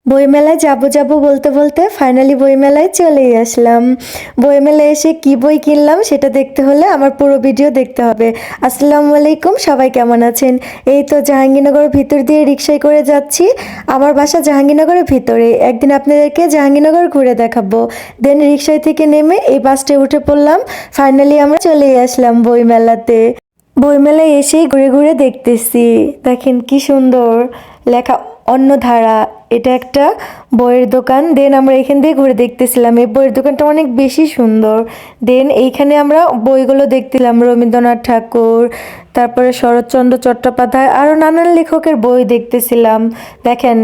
বইমেলায় যাবো যাবো বলতে বলতে ফাইনালি বইমেলায় চলেই আসলাম। বইমেলায় এসে কি বই কিনলাম সেটা দেখতে হলে আমার পুরো ভিডিও দেখতে হবে। আসসালামু আলাইকুম, সবাই কেমন আছেন? এই তো জাহাঙ্গীরনগরের ভিতর দিয়ে রিক্সায় করে যাচ্ছি। আমার বাসা জাহাঙ্গীরনগরের ভিতরে। একদিন আপনাদেরকে জাহাঙ্গীরনগর ঘুরে দেখাবো। দেন রিক্সায় থেকে নেমে এই বাসটায় উঠে পড়লাম। ফাইনালি আমরা চলেই আসলাম বইমেলাতে। বইমেলায় এসেই ঘুরে ঘুরে দেখতেছি, দেখেন কি সুন্দর লেখা অন্যধারা। এটা একটা বইয়ের দোকান। দেন আমরা এখান দিয়ে ঘুরে দেখতেছিলাম, এই বইয়ের দোকানটা অনেক বেশি সুন্দর। দেন এইখানে আমরা বইগুলো দেখছিলাম, রবীন্দ্রনাথ ঠাকুর, তারপরে শরৎচন্দ্র চট্টোপাধ্যায়, আরও নানান লেখকের বই দেখতেছিলাম। দেখেন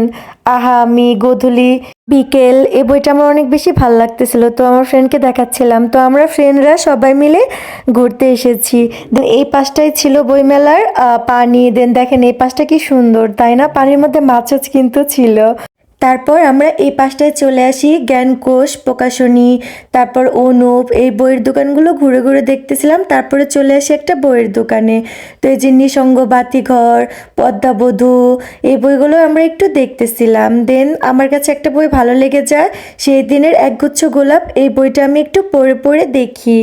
আহা আমি গোধূলি বিকেল, এই বইটা আমার অনেক বেশি ভালো লাগতেছিল, তো আমার ফ্রেন্ডকে দেখাচ্ছিলাম। তো আমরা ফ্রেন্ডরা সবাই মিলে ঘুরতে এসেছি। দেন এই পাশটাই ছিল বইমেলার পানি। দেন দেখেন এই পাশটা কি সুন্দর, তাই না? পানির মধ্যে মাছ কিন্তু ছিল। তারপর আমরা এই পাশটায় চলে আসি জ্ঞানকোষ প্রকাশনী, তারপর অনুপ, এই বইয়ের দোকানগুলো ঘুরে ঘুরে দেখতেছিলাম। তারপরে চলে আসি একটা বইয়ের দোকানে। তো এই যে নিঃসঙ্গ বাতিঘর, পদ্মাবধূ, এই বইগুলো আমরা একটু দেখতেছিলাম। দেন আমার কাছে একটা বই ভালো লেগে যায়, সেই দিনের একগুচ্ছ গোলাপ। এই বইটা আমি একটু পড়ে পড়ে দেখি।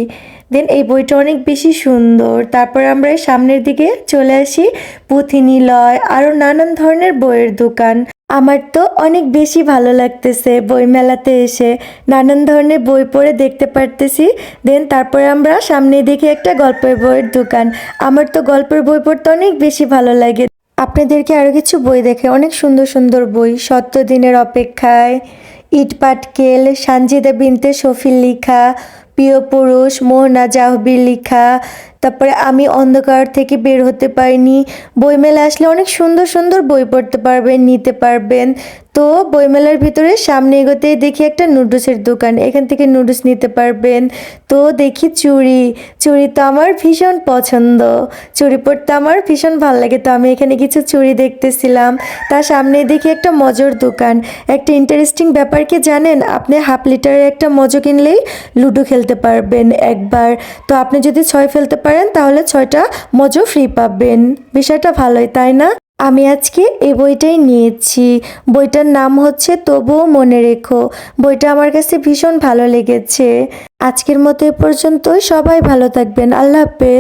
দেন এই বইটা অনেক বেশি সুন্দর। তারপর আমরা সামনের দিকে চলে আসি পুঁথিনিলয়, আরও নানান ধরনের বইয়ের দোকান। আমার তো অনেক বেশি ভালো লাগতেছে বইমেলাতে এসে, নানান ধরনের বই পড়ে দেখতে পারতেছি। দেন তারপরে আমরা সামনে দেখি একটা গল্পের বইয়ের দোকান। আমার তো গল্পের বই পড়তে অনেক বেশি ভালো লাগে। আপনাদেরকে আরও কিছু বই দেখে, অনেক সুন্দর সুন্দর বই। সত্য দিনের অপেক্ষায়, ইট পাটকেল, সানজিদা বিনতে শফির লিখা, প্রিয় পুরুষ, মোহনা জাহবির লিখা, তারপরে আমি অন্ধকার থেকে বের হতে পারিনি। বইমেলা আসলে অনেক সুন্দর সুন্দর বই পড়তে পারবেন, নিতে পারবেন। তো বইমেলার ভিতরে সামনে এগোতেই দেখি একটা নুডলসের দোকান, এখান থেকে নুডলস নিতে পারবেন। তো দেখি চুড়ি, চুড়ি তো আমার ভীষণ পছন্দ, চুড়ি পরতে আমার ভীষণ ভালো লাগে। তো আমি এখানে কিছু চুড়ি দেখতেছিলাম। তার সামনে দেখি একটা মজোর দোকান। একটা ইন্টারেস্টিং ব্যাপার কি জানেন? আপনি হাফ লিটারের একটা মজো কিনলেই লুডো খেলতে পারবেন একবার। তো আপনি যদি 6 ফেলতে পারেন তাহলে 6টা মজো ফ্রি পাবেন। বিষয়টা ভালোই, তাই না? আমি আজকে এই বইটাই নিয়েছি। বইটার নাম হচ্ছে তবুও মনে রেখো। বইটা আমার কাছে ভীষণ ভালো লেগেছে। আজকের মতো এ পর্যন্তই। সবাই ভালো থাকবেন। আল্লাহ হাফেজ।